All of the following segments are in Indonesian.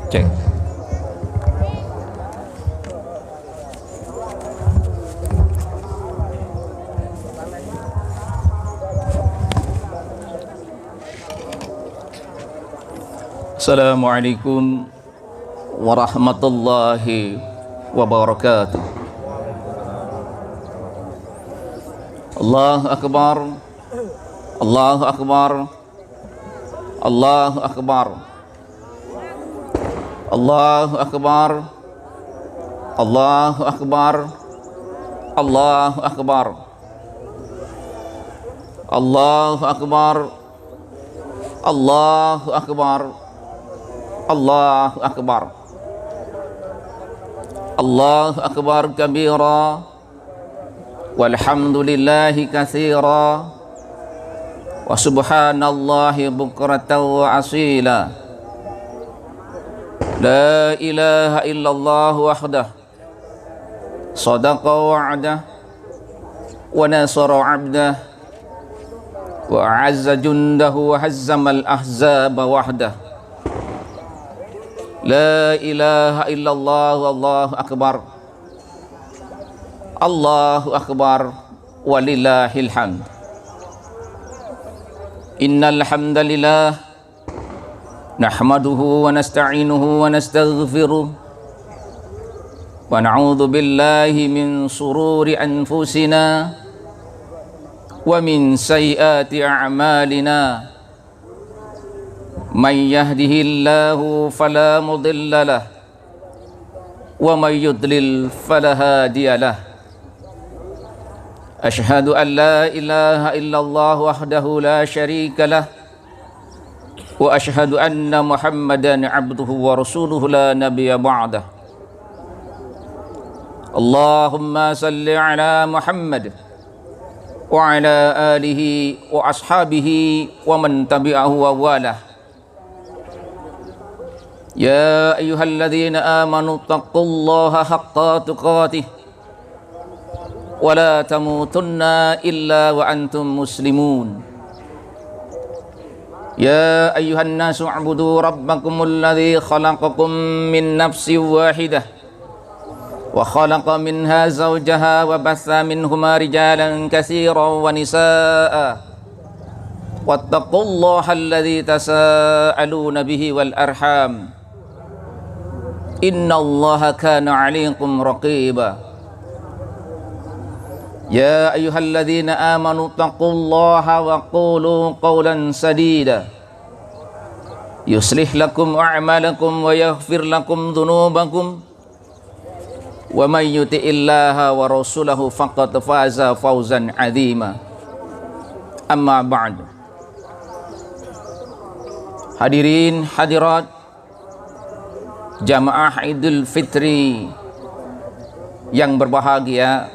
Cek. Assalamualaikum warahmatullahi wabarakatuh. Allahu Akbar, Allahu Akbar, Allahu Akbar, Allahu Akbar, Allahu Akbar, Allahu Akbar, Allahu Akbar, Allahu Akbar, Allahu Akbar, Allahu Akbar kabira, walhamdulillahi katsira, wa subhanallahi bukratan wa asila. La ilaha illallah wahdah, sadaqa wa'dah, wa nasara 'abdah, wa a'azza jundahu wa hazzamal ahzaba wahdah. La ilaha illallah wallahu akbar, Allahu akbar walillahil hamd. Innal hamdalillah nahmaduhu wa nasta'inuhu wa nastaghfiruh wa na'udzu billahi min sururi anfusina wa min sayyiati a'malina. Man yahdihillahu fala mudilla lah wa man yudlil fala hadiya lah. Ashhadu an la ilaha illallah wahdahu la syarika lah wa ashhadu anna Muhammadan abduhu wa rasuluhu la nabiyya ba'dah. Allahumma salli ala Muhammad wa ala alihi wa ashabihi wa man tabi'ahu wa walah. Ya ayyuhalladzina amanu taqullaha haqqa tuqatih wa la tamutunna illa wa antum muslimun. Ya ayyuhan nasu u'budu rabbakumul ladzi khalaqakum min nafsin wahidah wa khalaqa minha zawjaha wa batha minhuma rijalan katsiran wa nisaa'a wattaqullaha alladzi tasaaluna bihi wal arham innallaha kana 'alaykum raqiba. Ya ayyuhalladzina amanu taqullaha wa qulu qawlan sadida yuslih lakum a'malakum wa yaghfir lakum dhunubakum wa may yuti'illaha wa rasulahu faqad faza fawzan 'azima. Amma ba'd. Hadirin hadirat jamaah Idul Fitri yang berbahagia,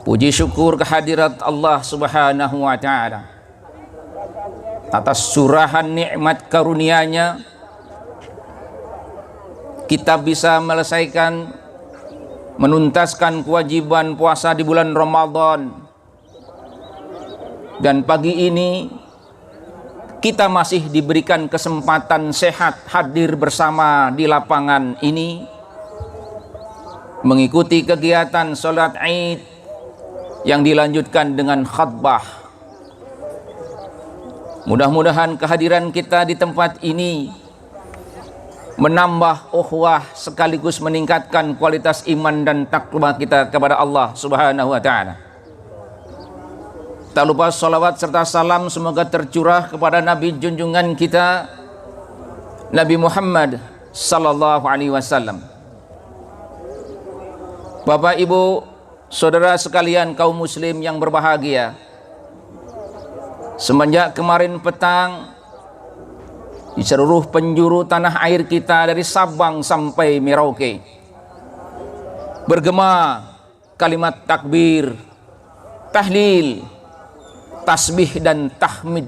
puji syukur kehadirat Allah Subhanahu wa ta'ala atas curahan nikmat karunia-Nya kita bisa menuntaskan kewajiban puasa di bulan Ramadan, dan pagi ini kita masih diberikan kesempatan sehat hadir bersama di lapangan ini mengikuti kegiatan sholat Id yang dilanjutkan dengan khutbah. Mudah-mudahan kehadiran kita di tempat ini menambah ukhuwah sekaligus meningkatkan kualitas iman dan takwa kita kepada Allah Subhanahu wa ta'ala. Tak lupa salawat serta salam semoga tercurah kepada Nabi junjungan kita Nabi Muhammad sallallahu alaihi wasallam. Bapak, Ibu, saudara sekalian kaum muslim yang berbahagia, semenjak kemarin petang di seluruh penjuru tanah air kita dari Sabang sampai Merauke bergema kalimat takbir, tahlil, tasbih dan tahmid.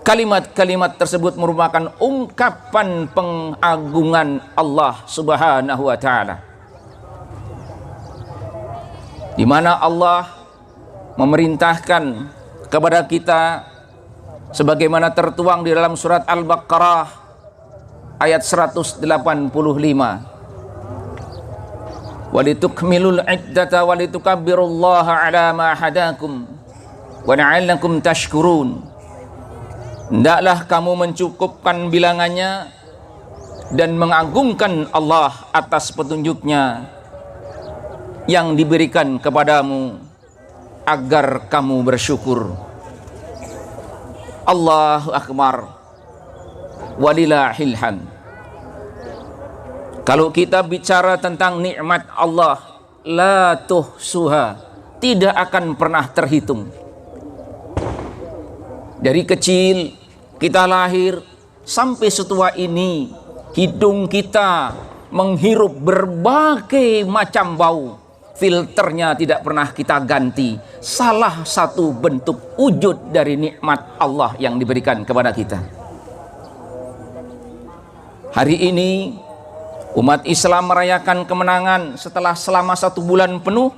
Kalimat-kalimat tersebut merupakan ungkapan pengagungan Allah Subhanahu wa ta'ala, di mana Allah memerintahkan kepada kita sebagaimana tertuang di dalam surat Al-Baqarah ayat 185. Walitukmilul iddata walitukabbirullaha ala ma hadakum wa la'allakum tashkurun. Hendaklah kamu mencukupkan bilangannya dan mengagungkan Allah atas petunjuknya yang diberikan kepadamu agar kamu bersyukur. Allahu Akbar, walillahil hamd. Kalau kita bicara tentang nikmat Allah, la tuhsuha, tidak akan pernah terhitung. Dari kecil kita lahir sampai setua ini, hidung kita menghirup berbagai macam bau. Filternya tidak pernah kita ganti. Salah satu bentuk wujud dari nikmat Allah yang diberikan kepada kita. Hari ini umat Islam merayakan kemenangan setelah selama 1 bulan penuh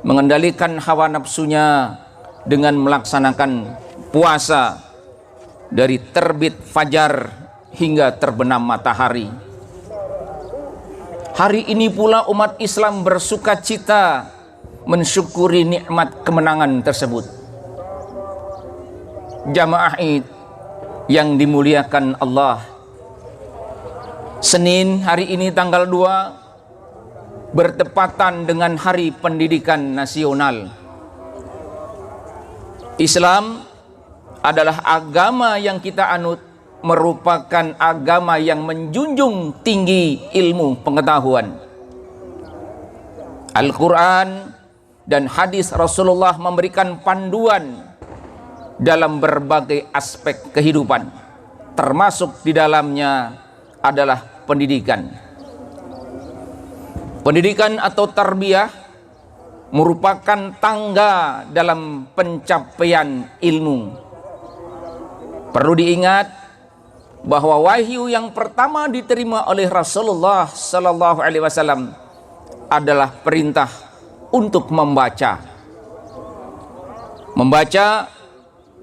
mengendalikan hawa nafsunya dengan melaksanakan puasa dari terbit fajar hingga terbenam matahari. Hari ini pula umat Islam bersuka cita mensyukuri nikmat kemenangan tersebut. Jamaah Id yang dimuliakan Allah, Senin hari ini tanggal 2 bertepatan dengan Hari Pendidikan Nasional. Islam adalah agama yang kita anut, merupakan agama yang menjunjung tinggi ilmu pengetahuan. Al-Quran dan hadis Rasulullah memberikan panduan dalam berbagai aspek kehidupan, termasuk di dalamnya adalah pendidikan. Pendidikan atau tarbiyah merupakan tangga dalam pencapaian ilmu. Perlu diingat bahwa wahyu yang pertama diterima oleh Rasulullah Sallallahu Alaihi Wasallam adalah perintah untuk membaca. Membaca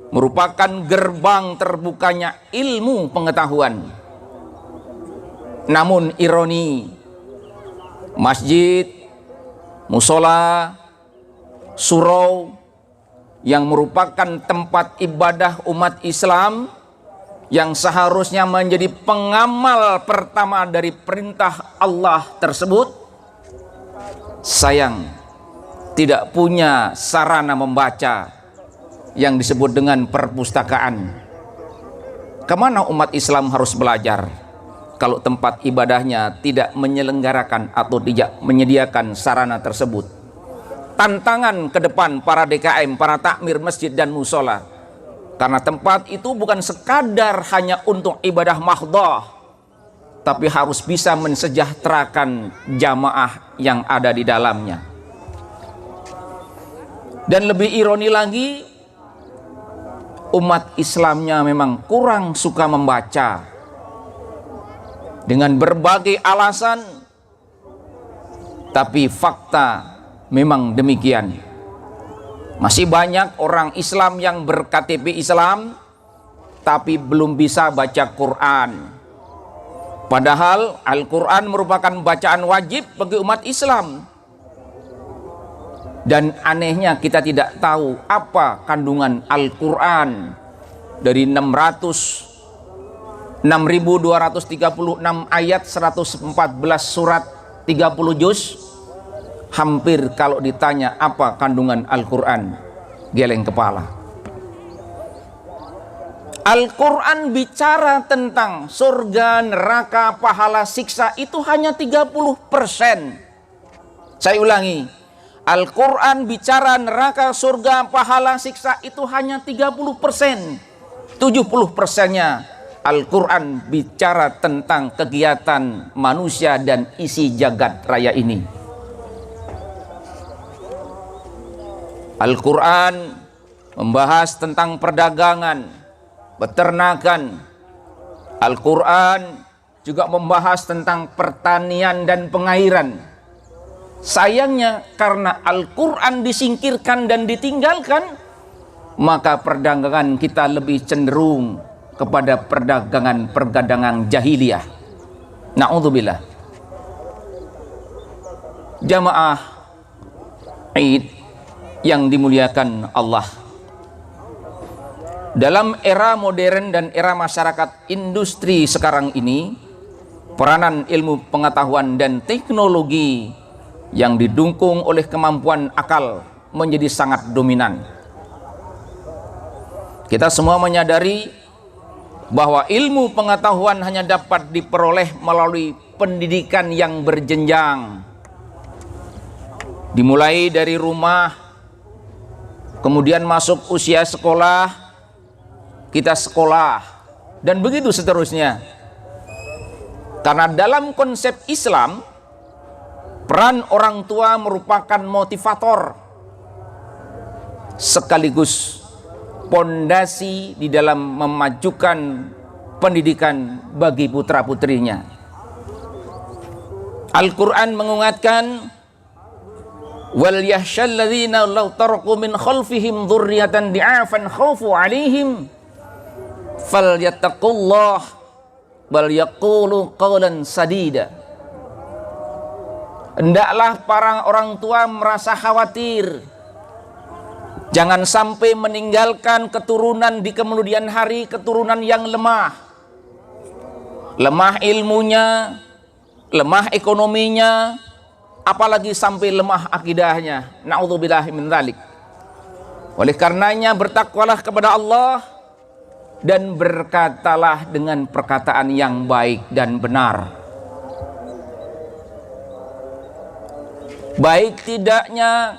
merupakan gerbang terbukanya ilmu pengetahuan. Namun ironi, masjid, musola, surau yang merupakan tempat ibadah umat Islam yang seharusnya menjadi pengamal pertama dari perintah Allah tersebut, sayang tidak punya sarana membaca yang disebut dengan perpustakaan. Kemana umat Islam harus belajar kalau tempat ibadahnya tidak menyelenggarakan atau tidak menyediakan sarana tersebut? Tantangan ke depan para DKM, para takmir masjid dan musola, karena tempat itu bukan sekadar hanya untuk ibadah mahdhah, tapi harus bisa mensejahterakan jamaah yang ada di dalamnya. Dan lebih ironi lagi, umat Islamnya memang kurang suka membaca dengan berbagai alasan, tapi fakta memang demikian. Masih banyak orang Islam yang ber-KTP Islam tapi belum bisa baca Quran. Padahal Al-Quran merupakan bacaan wajib bagi umat Islam. Dan anehnya kita tidak tahu apa kandungan Al-Quran. Dari 6.236 ayat, 114 surat, 30 juz, hampir kalau ditanya apa kandungan Al-Quran, geleng kepala. Al-Quran bicara tentang surga, neraka, pahala, siksa itu hanya 30%. Saya ulangi, Al-Quran bicara neraka, surga, pahala, siksa itu hanya 30%. 70%-nya Al-Quran bicara tentang kegiatan manusia dan isi jagat raya ini. Al-Quran membahas tentang perdagangan, peternakan. Al-Quran juga membahas tentang pertanian dan pengairan. Sayangnya karena Al-Quran disingkirkan dan ditinggalkan, maka perdagangan kita lebih cenderung kepada perdagangan jahiliyah. Na'udzubillah. Jamaah Id yang dimuliakan Allah, dalam era modern dan era masyarakat industri sekarang ini, peranan ilmu pengetahuan dan teknologi yang didukung oleh kemampuan akal menjadi sangat dominan. Kita semua menyadari bahwa ilmu pengetahuan hanya dapat diperoleh melalui pendidikan yang berjenjang, dimulai dari rumah, kemudian masuk usia sekolah, kita sekolah, dan begitu seterusnya. Karena dalam konsep Islam, peran orang tua merupakan motivator sekaligus pondasi di dalam memajukan pendidikan bagi putra-putrinya. Al-Quran mengingatkan, wal yahsyal ladzina law taraku min khalfihim dzurriyyatan di'afan khaufu 'alaihim falyattaqullah wal yaqulu qawlan sadida. Hendaklah para orang tua merasa khawatir, jangan sampai meninggalkan keturunan di kemudian hari, keturunan yang lemah ilmunya, lemah ekonominya, apalagi sampai lemah akidahnya. Na'udzubillahi min dzalik. Oleh karenanya bertakwalah kepada Allah dan berkatalah dengan perkataan yang baik dan benar. Baik tidaknya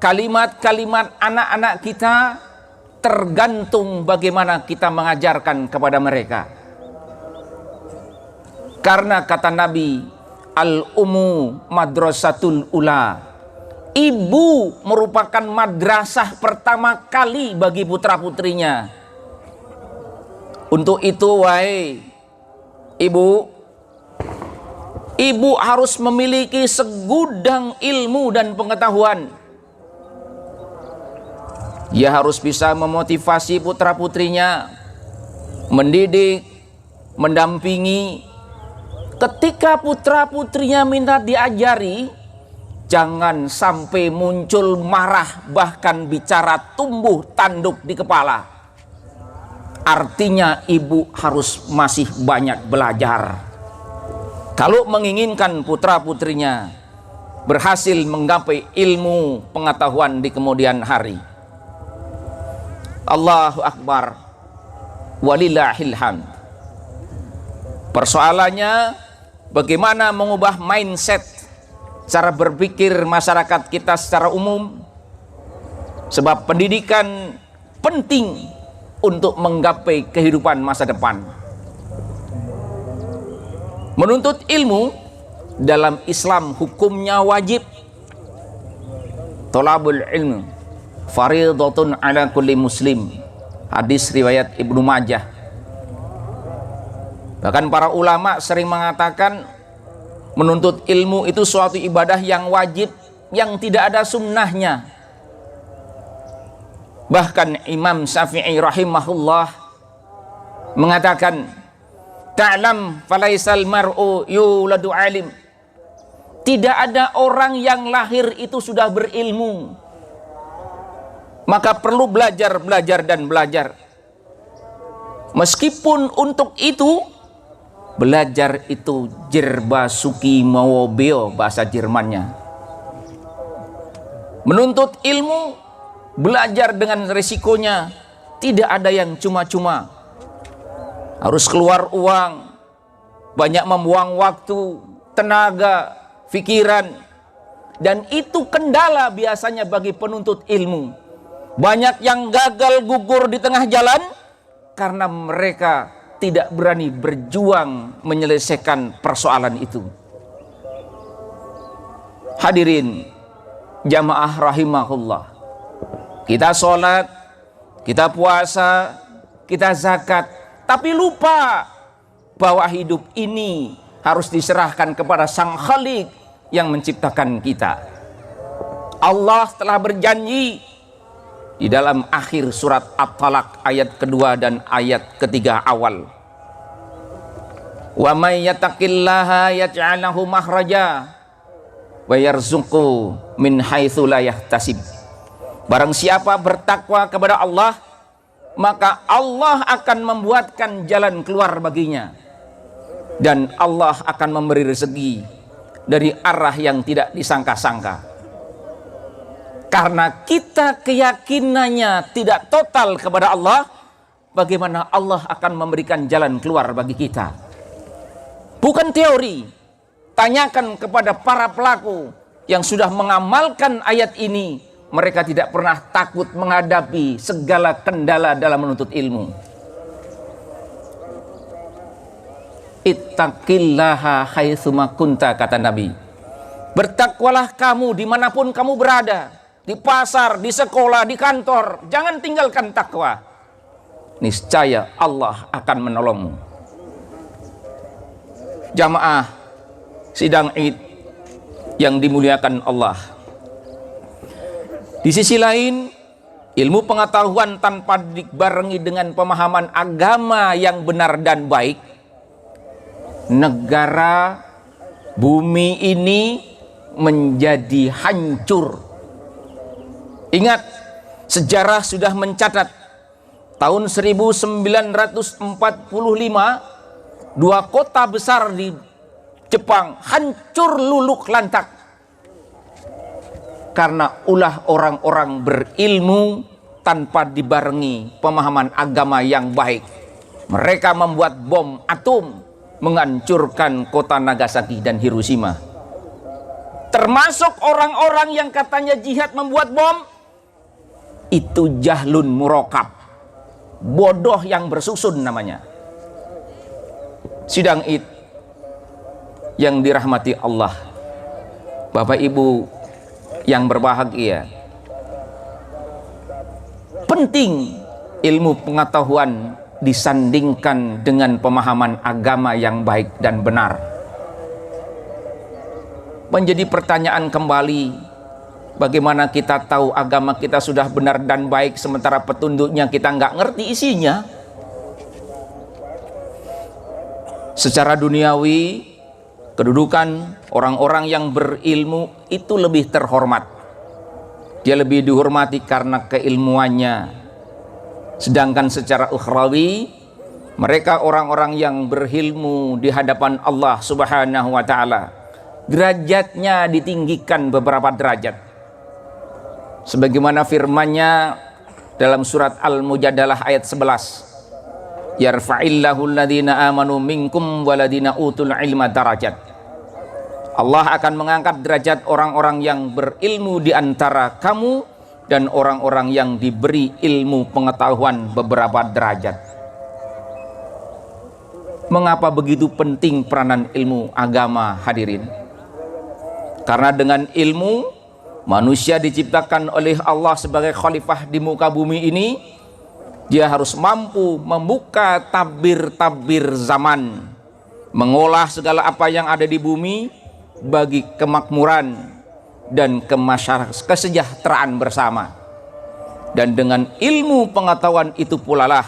kalimat-kalimat anak-anak kita tergantung bagaimana kita mengajarkan kepada mereka. Karena kata Nabi, al-ummu madrasatul ula, ibu merupakan madrasah pertama kali bagi putra-putrinya. Untuk itu, wahai ibu harus memiliki segudang ilmu dan pengetahuan. Ia harus bisa memotivasi putra-putrinya, mendidik, mendampingi. Ketika putra-putrinya minta diajari, jangan sampai muncul marah, bahkan bicara tumbuh tanduk di kepala. Artinya ibu harus masih banyak belajar. Kalau menginginkan putra-putrinya berhasil menggapai ilmu pengetahuan di kemudian hari. Allahu Akbar, walillahil hamd. Persoalannya bagaimana mengubah mindset, cara berpikir masyarakat kita secara umum. Sebab pendidikan penting untuk menggapai kehidupan masa depan. Menuntut ilmu dalam Islam hukumnya wajib. Thalabul ilmu fardhatun ala kulli muslim. Hadis riwayat Ibnu Majah. Bahkan para ulama sering mengatakan menuntut ilmu itu suatu ibadah yang wajib, yang tidak ada sunnahnya. Bahkan Imam Syafi'i rahimahullah mengatakan, ta'lam falaisal mar'u yuladu alim. Tidak ada orang yang lahir itu sudah berilmu. Maka perlu belajar dan belajar. Meskipun untuk itu, belajar itu jerba suki mawobeo, bahasa Jermannya. Menuntut ilmu, belajar dengan resikonya, tidak ada yang cuma-cuma. Harus keluar uang, banyak membuang waktu, tenaga, pikiran, dan itu kendala biasanya bagi penuntut ilmu. Banyak yang gagal gugur di tengah jalan karena mereka tidak berani berjuang menyelesaikan persoalan itu. Hadirin jamaah rahimahullah, kita sholat, kita puasa, kita zakat, tapi lupa bahwa hidup ini harus diserahkan kepada Sang Khalik yang menciptakan kita. Allah telah berjanji, di dalam akhir surat At-Talaq ayat kedua dan ayat ketiga awal. Wa may yattaqillaha yaj'al lahu makhraja wa yarzuqhu min haitsu la yahtasib. Barang siapa bertakwa kepada Allah, maka Allah akan membuatkan jalan keluar baginya, dan Allah akan memberi rezeki dari arah yang tidak disangka-sangka. Karena kita keyakinannya tidak total kepada Allah, bagaimana Allah akan memberikan jalan keluar bagi kita? Bukan teori. Tanyakan kepada para pelaku yang sudah mengamalkan ayat ini. Mereka tidak pernah takut menghadapi segala kendala dalam menuntut ilmu. Ittaqillaha haitsuma kunta, kata Nabi. Bertakwalah kamu dimanapun kamu berada. Di pasar, di sekolah, di kantor. Jangan tinggalkan takwa. Niscaya Allah akan menolongmu. Jamaah sidang Id yang dimuliakan Allah. Di sisi lain, ilmu pengetahuan tanpa dibarengi dengan pemahaman agama yang benar dan baik, negara bumi ini menjadi hancur. Ingat, sejarah sudah mencatat tahun 1945 dua kota besar di Jepang hancur luluh lantak karena ulah orang-orang berilmu tanpa dibarengi pemahaman agama yang baik. Mereka membuat bom atom menghancurkan kota Nagasaki dan Hiroshima. Termasuk orang-orang yang katanya jihad membuat bom, itu jahlun murakab, bodoh yang bersusun namanya. Sidang Id yang dirahmati Allah, Bapak Ibu yang berbahagia, penting ilmu pengetahuan disandingkan dengan pemahaman agama yang baik dan benar. Menjadi pertanyaan kembali, bagaimana kita tahu agama kita sudah benar dan baik sementara petunjuknya kita nggak ngerti isinya? Secara duniawi, kedudukan orang-orang yang berilmu itu lebih terhormat. Dia lebih dihormati karena keilmuannya. Sedangkan secara ukhrawi, mereka orang-orang yang berilmu di hadapan Allah Subhanahu wa taala, derajatnya ditinggikan beberapa derajat. Sebagaimana firman-Nya dalam surat Al-Mujadalah ayat 11. Yarfa'illahu alladhina amanu minkum waladina utul ilma darajat. Allah akan mengangkat derajat orang-orang yang berilmu di antara kamu dan orang-orang yang diberi ilmu pengetahuan beberapa derajat. Mengapa begitu penting peranan ilmu agama, hadirin? Karena dengan ilmu manusia diciptakan oleh Allah sebagai khalifah di muka bumi ini. Dia harus mampu membuka tabir-tabir zaman, mengolah segala apa yang ada di bumi bagi kemakmuran dan kesejahteraan bersama. Dan dengan ilmu pengetahuan itu pula lah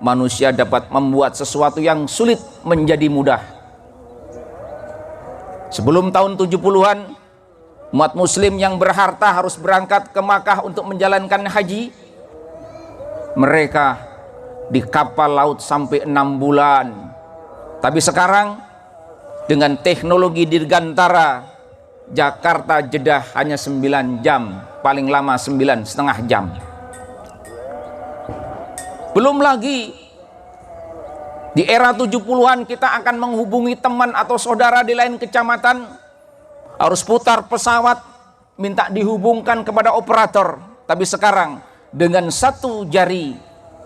manusia dapat membuat sesuatu yang sulit menjadi mudah. Sebelum tahun 70-an, umat muslim yang berharta harus berangkat ke Makkah untuk menjalankan haji. Mereka di kapal laut sampai 6 bulan. Tapi sekarang dengan teknologi dirgantara, Jakarta Jeddah hanya 9 jam, paling lama 9,5 jam. Belum lagi di era 70-an kita akan menghubungi teman atau saudara di lain kecamatan, harus putar pesawat minta dihubungkan kepada operator. Tapi sekarang dengan satu jari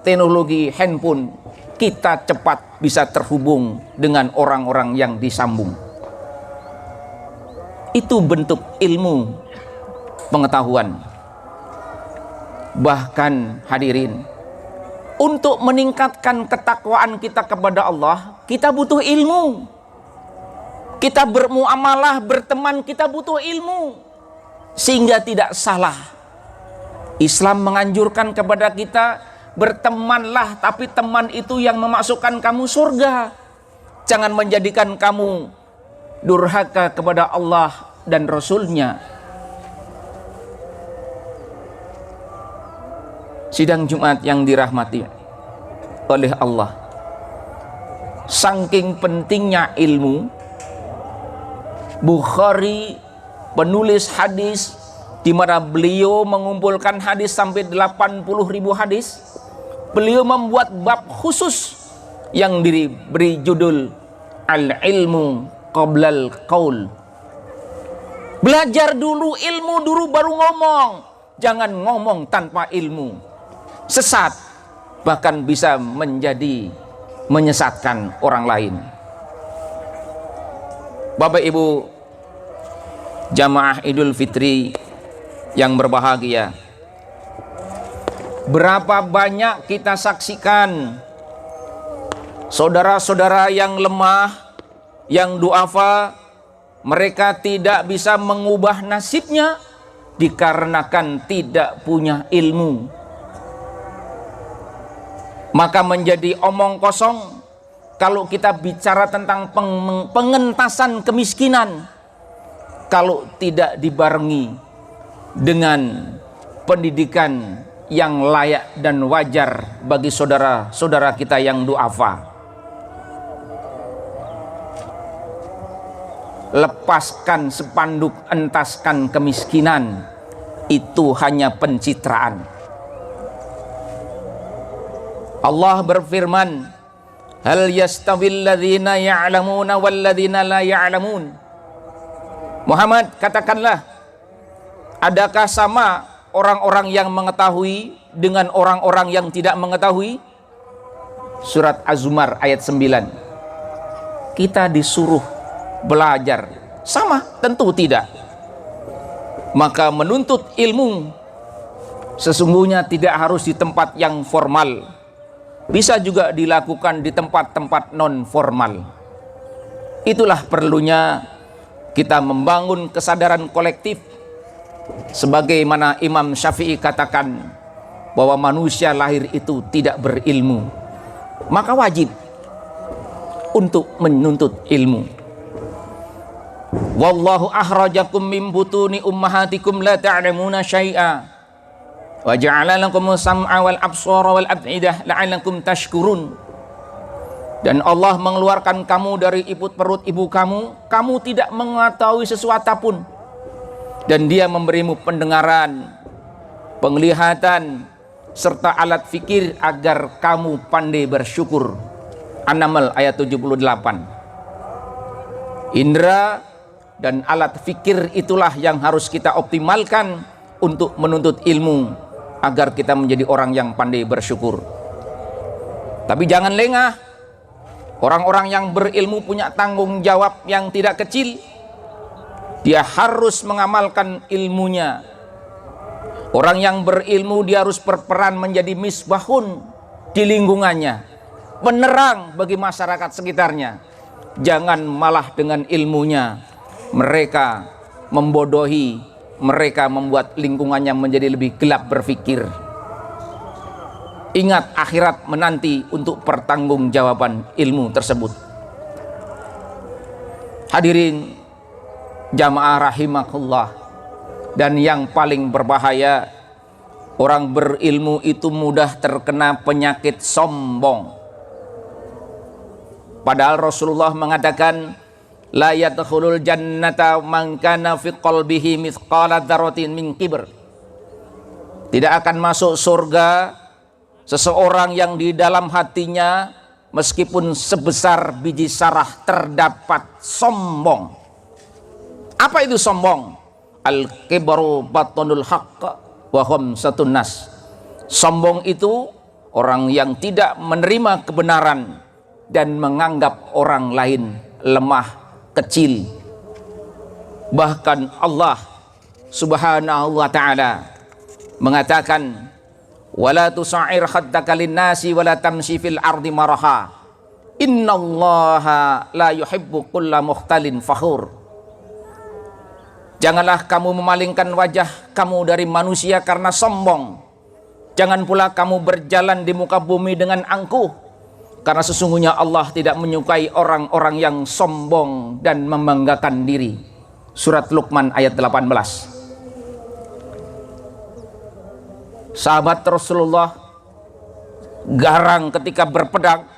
teknologi handphone, kita cepat bisa terhubung dengan orang-orang yang disambung. Itu bentuk ilmu pengetahuan. Bahkan hadirin, untuk meningkatkan ketakwaan kita kepada Allah, kita butuh ilmu. Kita bermuamalah, berteman, kita butuh ilmu, sehingga tidak salah Islam menganjurkan kepada kita, bertemanlah, tapi teman itu yang memasukkan kamu surga. Jangan menjadikan kamu durhaka kepada Allah dan Rasul-Nya. Sidang Jumat yang dirahmati oleh Allah, saking pentingnya ilmu, Bukhari, penulis hadis, di mana beliau mengumpulkan hadis sampai 80.000 hadis, beliau membuat bab khusus yang diberi judul Al-Ilmu Qoblal Qaul. Belajar dulu ilmu dulu baru ngomong. Jangan ngomong tanpa ilmu. Sesat, bahkan bisa menyesatkan orang lain. Bapak Ibu jamaah Idul Fitri yang berbahagia, berapa banyak kita saksikan saudara-saudara yang lemah, yang duafa, mereka tidak bisa mengubah nasibnya dikarenakan tidak punya ilmu. Maka menjadi omong kosong kalau kita bicara tentang pengentasan kemiskinan, kalau tidak dibarengi dengan pendidikan yang layak dan wajar bagi saudara-saudara kita yang duafa. Lepaskan spanduk entaskan kemiskinan, itu hanya pencitraan. Allah berfirman, hal yastawil ladzina ya'lamuna wal ladzina la ya'lamun. Muhammad, katakanlah, adakah sama orang-orang yang mengetahui dengan orang-orang yang tidak mengetahui? Surat Az-Zumar ayat 9. Kita disuruh belajar. Sama? Tentu tidak. Maka menuntut ilmu sesungguhnya tidak harus di tempat yang formal. Bisa juga dilakukan di tempat-tempat non formal. Itulah perlunya kita membangun kesadaran kolektif. Sebagaimana Imam Syafi'i katakan bahwa manusia lahir itu tidak berilmu, maka wajib untuk menuntut ilmu. Wallahu akhrajakum min butuni ummahatikum la ta'lamuna syai'a wa ja'ala lakum sam'a wal absara wal af'idah la'allakum tashkurun. Dan Allah mengeluarkan kamu dari perut ibu kamu, kamu tidak mengetahui sesuatu pun. Dan Dia memberimu pendengaran, penglihatan, serta alat fikir agar kamu pandai bersyukur. An-Naml ayat 78. Indra dan alat fikir itulah yang harus kita optimalkan untuk menuntut ilmu agar kita menjadi orang yang pandai bersyukur. Tapi jangan lengah. Orang-orang yang berilmu punya tanggung jawab yang tidak kecil. Dia harus mengamalkan ilmunya. Orang yang berilmu dia harus berperan menjadi misbahun di lingkungannya, penerang bagi masyarakat sekitarnya. Jangan malah dengan ilmunya mereka membodohi, mereka membuat lingkungannya menjadi lebih gelap berpikir. Ingat akhirat menanti untuk pertanggungjawaban ilmu tersebut. Hadirin jamaah rahimakumullah. Dan yang paling berbahaya, orang berilmu itu mudah terkena penyakit sombong. Padahal Rasulullah mengatakan, la yadkhulul jannata man kana fi qalbihi mithqala dzarratin min kibr. Tidak akan masuk surga seseorang yang di dalam hatinya meskipun sebesar biji sarah terdapat sombong. Apa itu sombong? Al-kibru batonul haqq wa khamsatun nas. Sombong itu orang yang tidak menerima kebenaran dan menganggap orang lain lemah, kecil. Bahkan Allah Subhanahu wa ta'ala mengatakan, wala tusa'ir khaddaka linnasi wala tamshi fil ardi maraha innallaha la yuhibbu kulla mukhtalin fakhur. Janganlah kamu memalingkan wajah kamu dari manusia karena sombong. Jangan pula kamu berjalan di muka bumi dengan angkuh, karena sesungguhnya Allah tidak menyukai orang-orang yang sombong dan membanggakan diri. Surat Luqman ayat 18. Sahabat Rasulullah garang ketika berpedang.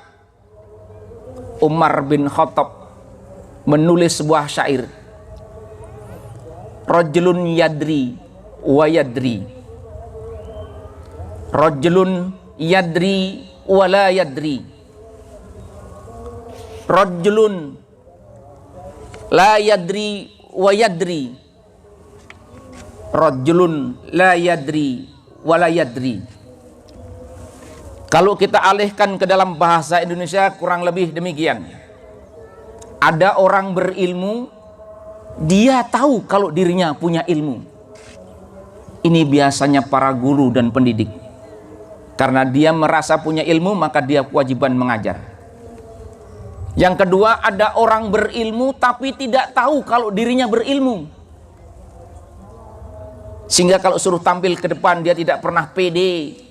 Umar bin Khattab menulis sebuah syair. Rajulun yadri wa yadri. Rajulun yadri wa la yadri. Rajulun la yadri wa yadri. Rajulun la yadri wa la yadri. Kalau kita alihkan ke dalam bahasa Indonesia kurang lebih demikian. Ada orang berilmu, dia tahu kalau dirinya punya ilmu. Ini biasanya para guru dan pendidik. Karena dia merasa punya ilmu, maka dia kewajiban mengajar. Yang kedua, ada orang berilmu tapi tidak tahu kalau dirinya berilmu. Sehingga kalau suruh tampil ke depan, dia tidak pernah pede.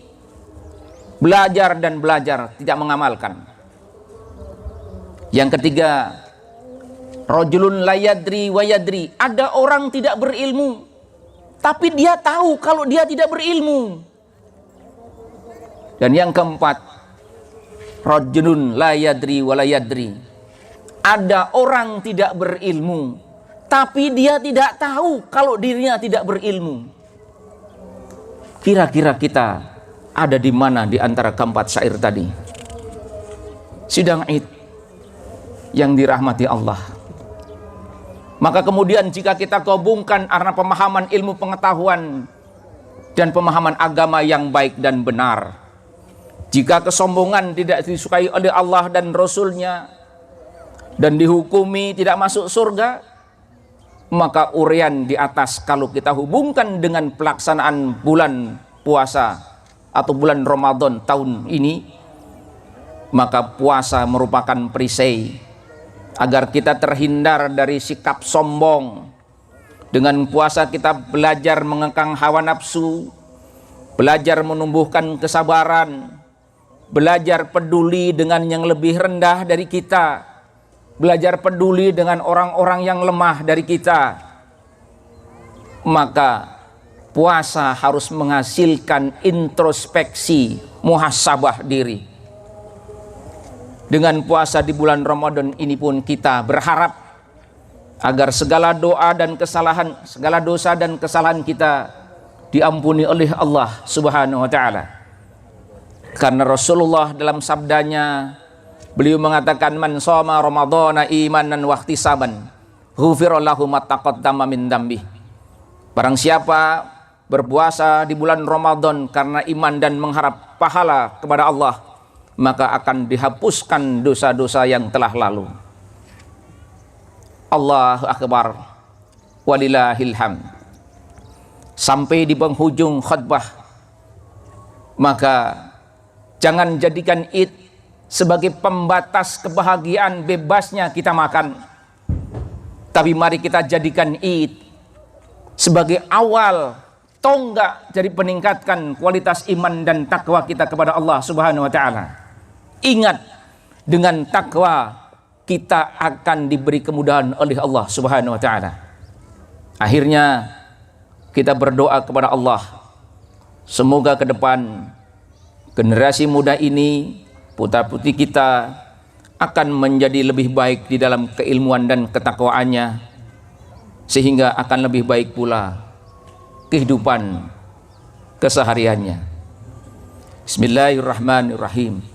Belajar dan belajar, tidak mengamalkan. Yang ketiga, rajulun la yadri wa yadri. Ada orang tidak berilmu, tapi dia tahu kalau dia tidak berilmu. Dan yang keempat, rajulun la yadri wa la yadri. Ada orang tidak berilmu, tapi dia tidak tahu kalau dirinya tidak berilmu. Kira-kira kita ada di mana di antara keempat syair tadi? Sidang Id yang dirahmati Allah. Maka kemudian jika kita gabungkan karena pemahaman ilmu pengetahuan dan pemahaman agama yang baik dan benar, jika kesombongan tidak disukai oleh Allah dan Rasulnya dan dihukumi tidak masuk surga, maka urian di atas kalau kita hubungkan dengan pelaksanaan bulan puasa atau bulan Ramadan tahun ini, maka puasa merupakan perisai agar kita terhindar dari sikap sombong. Dengan puasa kita belajar mengekang hawa nafsu, belajar menumbuhkan kesabaran, belajar peduli dengan yang lebih rendah dari kita, belajar peduli dengan orang-orang yang lemah dari kita. Maka puasa harus menghasilkan introspeksi, muhasabah diri. Dengan puasa di bulan Ramadan ini pun kita berharap agar segala doa dan kesalahan, segala dosa dan kesalahan kita diampuni oleh Allah Subhanahu wa taala. Karena Rasulullah dalam sabdanya, beliau mengatakan, man shoma ramadhana imanan wa ihtisaban ghufira lahu ma taqaddama min dzambi. Barang siapa berpuasa di bulan Ramadan karena iman dan mengharap pahala kepada Allah, maka akan dihapuskan dosa-dosa yang telah lalu. Allahu Akbar, walillahil hamd. Sampai di penghujung khutbah, maka jangan jadikan Id sebagai pembatas kebahagiaan bebasnya kita makan, tapi mari kita jadikan Id sebagai awal tonggak dari peningkatkan kualitas iman dan takwa kita kepada Allah Subhanahu wa taala. Ingat, dengan takwa kita akan diberi kemudahan oleh Allah Subhanahu wa taala. Akhirnya kita berdoa kepada Allah, semoga ke depan generasi muda ini, putra-putri kita akan menjadi lebih baik di dalam keilmuan dan ketakwaannya, sehingga akan lebih baik pula kehidupan kesehariannya. Bismillahirrahmanirrahim.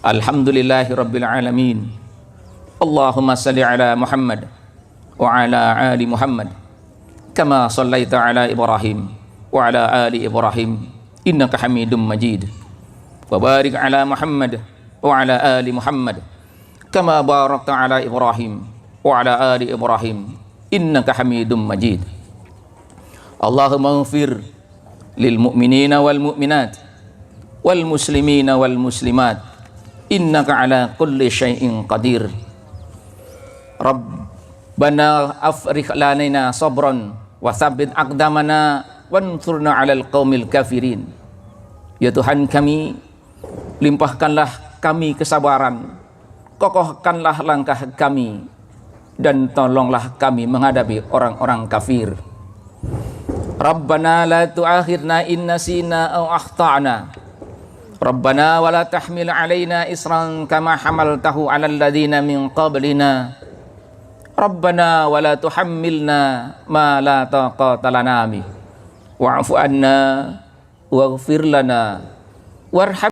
Alhamdulillahirabbil alamin. Allahumma salli ala Muhammad wa ala ali Muhammad kama shallaita ala Ibrahim wa ala ali Ibrahim innaka Hamidum Majid. Wa barik ala Muhammad wa ala ali Muhammad kama barakta ala Ibrahim wa ala ali Ibrahim innaka Hamidum Majid. Allahumma ighfir lil mu'minina wal mu'minat wal muslimina wal muslimat innaka ala kulli syai'in qadir. Rabb Bana afriq lanaina sabran wa tsabbit aqdamana wansurna 'alal qaumil kafirin. Ya Tuhan kami, limpahkanlah kami kesabaran, kokohkanlah langkah kami, dan tolonglah kami menghadapi orang-orang kafir. Rabbana la tu'akhirna in nasina aw akhtana. Rabbana wa la tahmil alaina isran kama hamaltahu 'alal ladzina min qablina. Rabbana wa la tuhammilna ma la taqata lana bih. Wa'fu anna waghfir lana warham